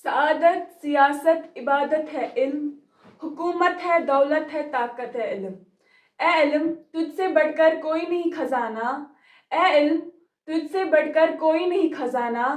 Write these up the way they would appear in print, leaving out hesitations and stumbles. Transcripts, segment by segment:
सआदत सियासत इबादत है इल्म, हुकूमत है दौलत है ताकत है इल्म। ए इल्म तुझसे बढ़कर कोई नहीं खजाना, ए इल्म तुझसे बढ़कर कोई नहीं खजाना,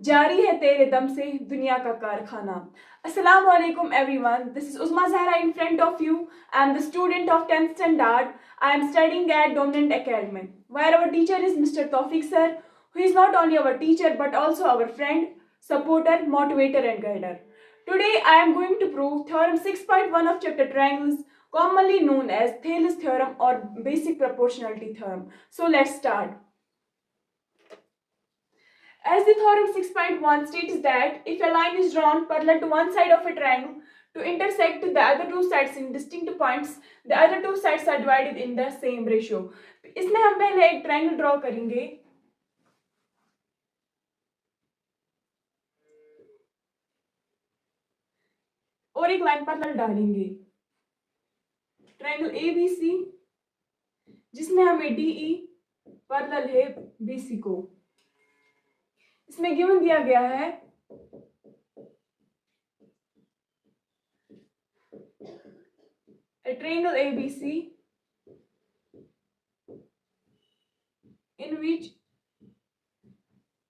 जारी है तेरे दम से दुनिया का कारखाना। Assalamu alaikum everyone. This is Uzma Zahra in front of you. I am the student of 10th standard. I am studying at Dominant Academy, where our teacher is Mr. Tawfiq sir, who is not only our teacher but also our friend, supporter, motivator and guider. Today I am going to prove theorem 6.1 of chapter triangles, commonly known as Thales theorem or basic proportionality theorem. So let's start. As the theorem 6.1 states that if a line is drawn parallel to one side of a triangle to intersect the other two sides in distinct points, the other two sides are divided in the same ratio. इसमें हम पहले एक triangle draw करेंगे और एक line parallel डालेंगे। Triangle ABC जिसमें हमें DE पैरेलल है BC को। इसमें गिवन दिया गया है a triangle ABC in which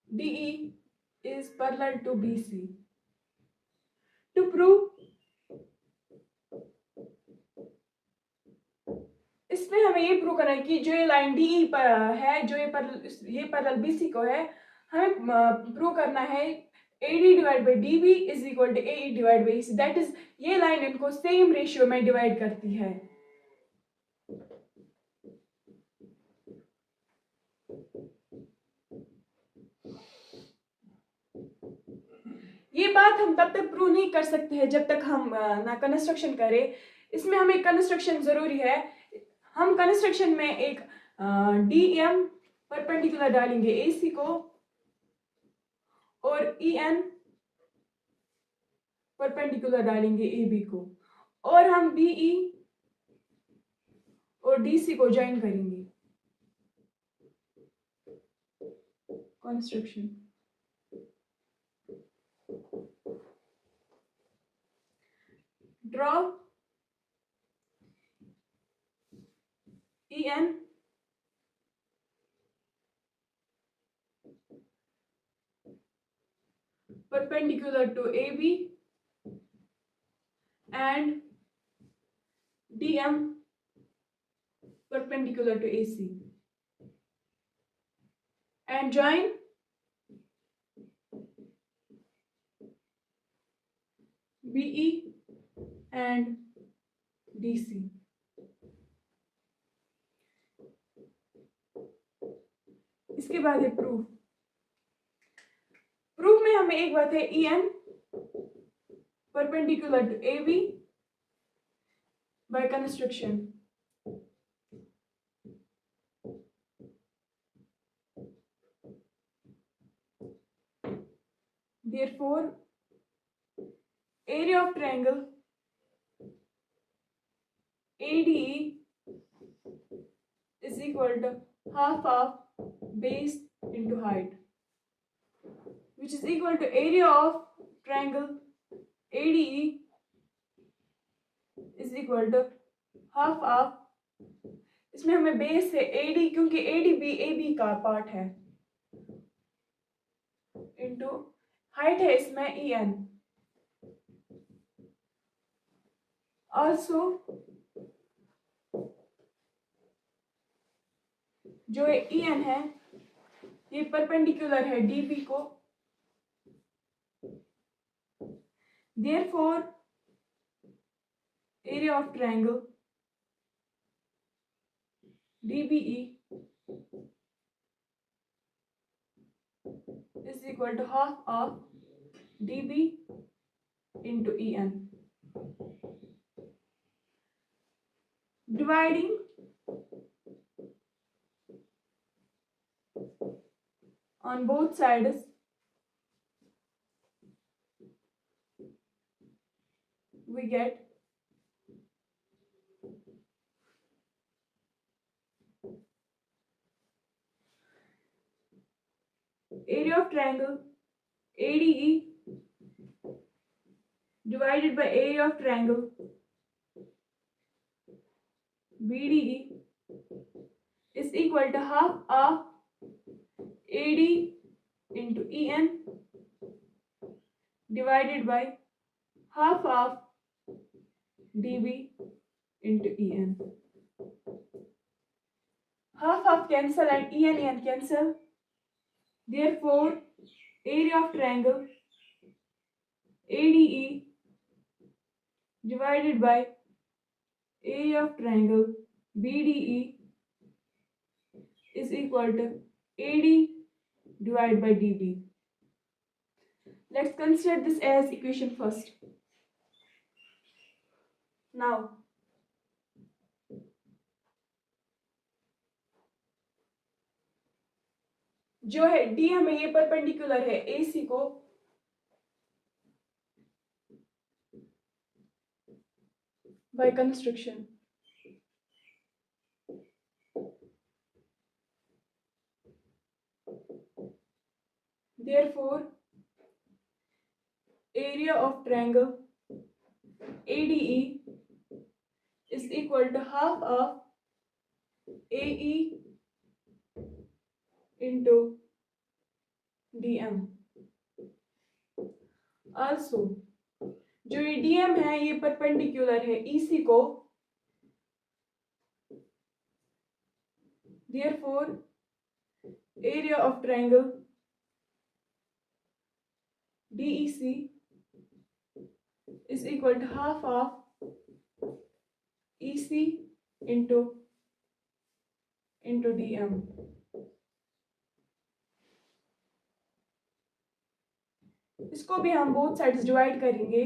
DE is parallel to BC. To prove, इसमें हमें ये प्रूव करना है कि जो ये लाइन DE पर है, जो ये पैरेलल BC को है, हमें प्रूव करना है AD divide by DB is equal to AE divide by AC। That is ये लाइन इनको सेम रेशियो में डिवाइड करती है। ये बात हम तब तक प्रूव नहीं कर सकते हैं जब तक हम ना कंस्ट्रक्शन करें। इसमें हमें कंस्ट्रक्शन जरूरी है। हम कंस्ट्रक्शन में एक DM परपेंडिकुलर डालेंगे AC को और EN परपेंडिकुलर डालेंगे AB को और हम BE और DC को ज्वाइन करेंगे। Construction draw EN perpendicular to AB and DM perpendicular to AC and join BE and DC। इसके बाद है प्रूफ। प्रूफ में हमें एक बात है EN perpendicular to AB by construction। Therefore, area of triangle ADE is equal to half of base into height, which is equal to area of triangle ADE is equal to half of, इसमें हमें base है AD क्योंकि ADB AB का part है, into height है इसमें EN। Also जो EN है ये परपेंडिकुलर है DB को। Therefore, area of triangle DBE is equal to half of DB into EN. Dividing on both sides, we get area of triangle ADE divided by area of triangle BDE is equal to half of AD into EN divided by half of DB into EN. Half cancel and EN cancel. Therefore, area of triangle ADE divided by area of triangle BDE is equal to AD divided by DB. Let's consider this as equation first. Now, जो है D हमें ये perpendicular है AC को by construction. Therefore, area of triangle ADE is equal to half of AE into DM. Also, जो ये DM है ये परपेंडिकुलर है EC को. Therefore, area of triangle DEC is equal to half of EC into DM. इसको भी हम both sides divide करेंगे.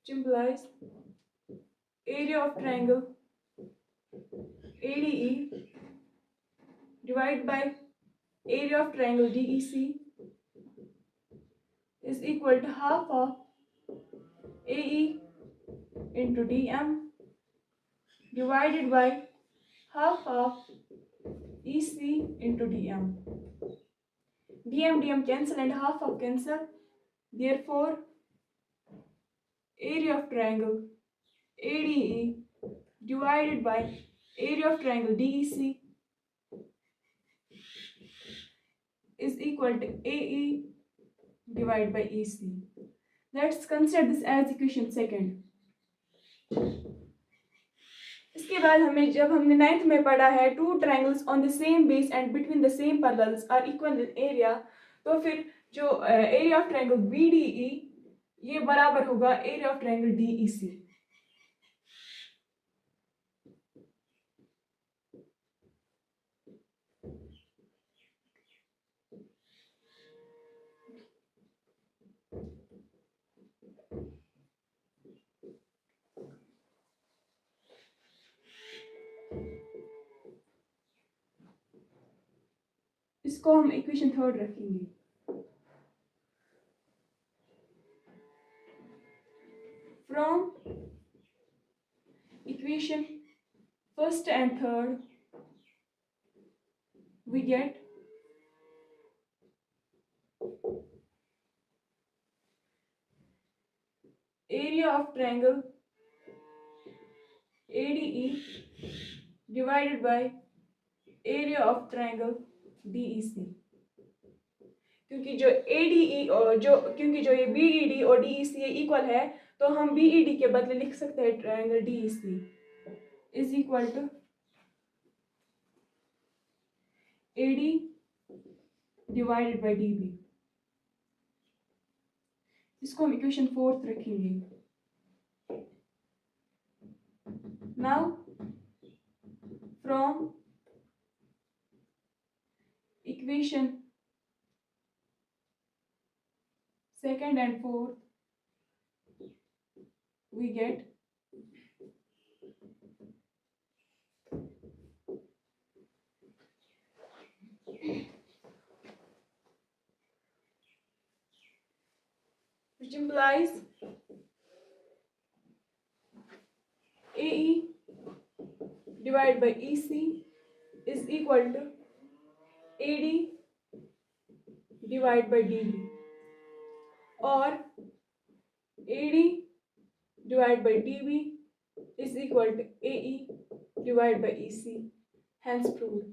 Which implies area of triangle ADE divided by area of triangle DEC is equal to half of AE into DM divided by half of EC into DM. DM cancel and half of cancel. Therefore, area of triangle ADE divided by area of triangle DEC is equal to AE divided by EC. Let's consider this as equation second. इसके बाद हमें जब हमने 9th में पढ़ा है two triangles on the same base and between the same parallels are equal in area, तो फिर जो एरिया ऑफ ट्रायंगल BDE ये बराबर होगा एरिया ऑफ ट्रायंगल DEC. इसको हम इक्वेशन थर्ड रखेंगे. From equation first and third we get area of triangle ADE divided by area of triangle DEC. क्योंकि जो ADE और क्योंकि जो ये BED और DEC इक्वल है, तो हम BED के बदले लिख सकते हैं triangle DEC is equal to AD divided by DB. इसको हम इक्वेशन फोर्थ रखेंगे. Now from equation second and fourth we get which implies AE divided by EC is equal to AD divided by DB, or AD divided by DB is equal to AE divided by EC. Hence proved.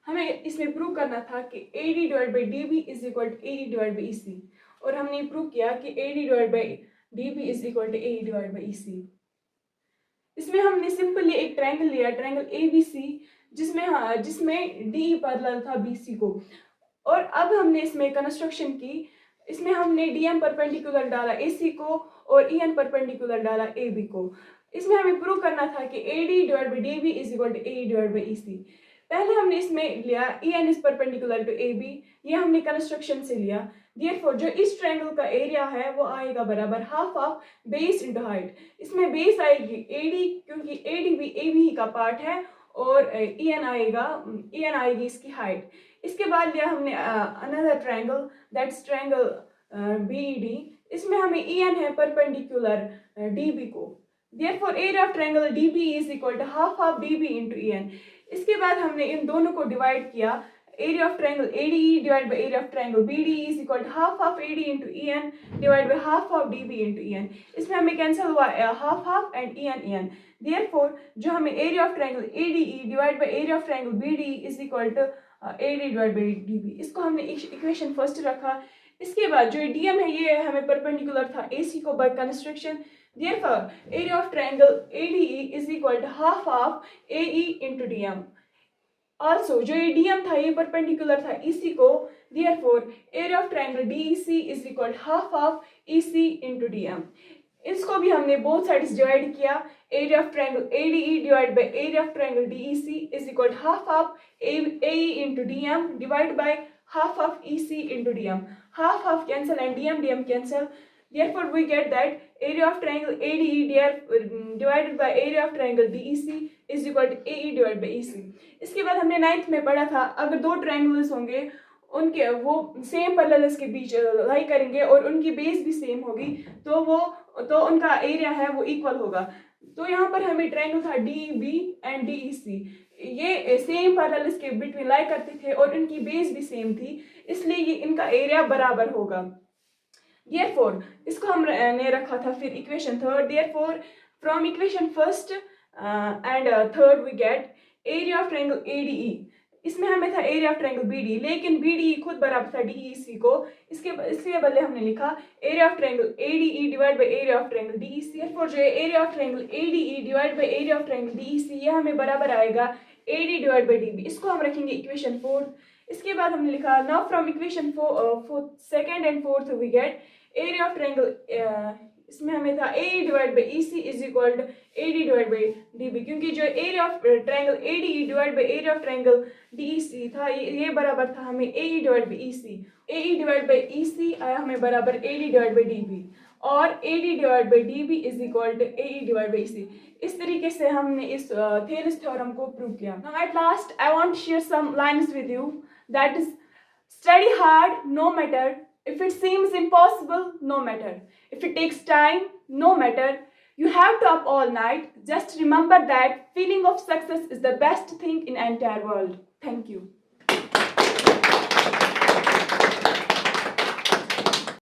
हमें इसमें prove करना था कि AD divide by DB is equal to AE divide by EC, और हमने prove किया कि AD divide by DB is equal to AE divide by EC। इसमें हमने सिंपली एक ट्रायंगल लिया, ट्रायंगल ABC, जिसमें DE पैरेलल था BC को, और अब हमने इसमें कंस्ट्रक्शन की। इसमें हमने DM परपेंडिकुलर डाला AC को और EN परपेंडिकुलर डाला AB को। इसमें हमें प्रूव करना था कि AD divide by DB is equal to AE divide by EC। पहले हमने इसमें लिया EN is perpendicular to AB, ये हमने कंस्ट्रक्शन से लिया। देयरफॉर जो इस ट्रायंगल का एरिया है वो आएगा बराबर half of base into height. इसमें बेस आएगी AD, क्योंकि AD भी AB ही का पार्ट है, और EN आएगी इसकी हाइट। इसके बाद लिया हमने another triangle, that's triangle BED। इसमें हमें EN है परपेंडिकुलर DB को। Therefore area of triangle DB is equal to half of DB into EN। इसके बाद हमने इन दोनों को डिवाइड किया। Area of triangle ADE divide by area of triangle BDE is equal to half of AD into EN divide by half of DB into EN। इसमें हमें cancel हुआ हाफ एंड EN। देयरफॉर जो हमें area of triangle ADE divide by area of triangle BDE is equal to AD divide by DB, इसको हमने equation first रखा। इसके बाद जो DM है ये हमें परपेंडिकुलर था AC को by construction. Therefore, area of triangle ADE is equal to half of AE into DM. Also, जो DM था ये परपेंडिकुलर था EC को। Therefore, area of triangle DEC is equal to half of EC into DM. इसको भी हमने both sides divide किया। Area of triangle ADE divide by area of triangle DEC is equal to half of AE into DM divide by half of EC into DM. Half of cancel and DM cancel. Therefore, we get that area of triangle ADE divided by area of triangle DEC is equal to AE divided by EC. इसके बाद हमने 9th में पढ़ा था, अगर दो triangles होंगे उनके वो सेम पैरेलल्स के बीच लाई करेंगे और उनकी बेस भी सेम होगी तो उनका एरिया है वो इक्वल होगा। तो यहाँ पर हमें ट्रायंगल था DB एंड DEC, ये सेम पैरेलल्स के बिटवीन लाई करते थे और इनकी बेस भी सेम थी, इसलिए ये इनका एरिया बराबर होगा। Therefore, इसको हमने रखा था फिर equation third. Therefore, from equation first and third we get area of triangle ADE। इसमें हमें था एरिया ऑफ ट्रायंगल BDE, लेकिन BDE खुद बराबर था DEC को। इसके बदले हमने लिखा area of triangle ADE divide by area of triangle DEC। Therefore, जो area of triangle ADE divide by area of triangle DEC ये हमें बराबर आएगा AD डिवाइड बाय DB। इसको हम रखेंगे इक्वेशन फोर्थ। इसके बाद हमने लिखा now from equation second and fourth we get area of triangle, इसमें हमें था AE divide by EC is equal to AD divide by DB, क्योंकि जो area of triangle ADE divide by area of triangle DEC था ये बराबर था हमें AE divide by EC। AE divide by EC आया हमें बराबर AD डिवाइड बाई DB, और AD divide by DB is equal to AE divide by EC। इस तरीके से हमने इस थेलिस थ्योरम को प्रूव किया। Now at last I want to share some lines with you, that is study hard no matter, if it seems impossible, no matter. If it takes time, no matter. You have to up all night. Just remember that feeling of success is the best thing in the entire world. Thank you.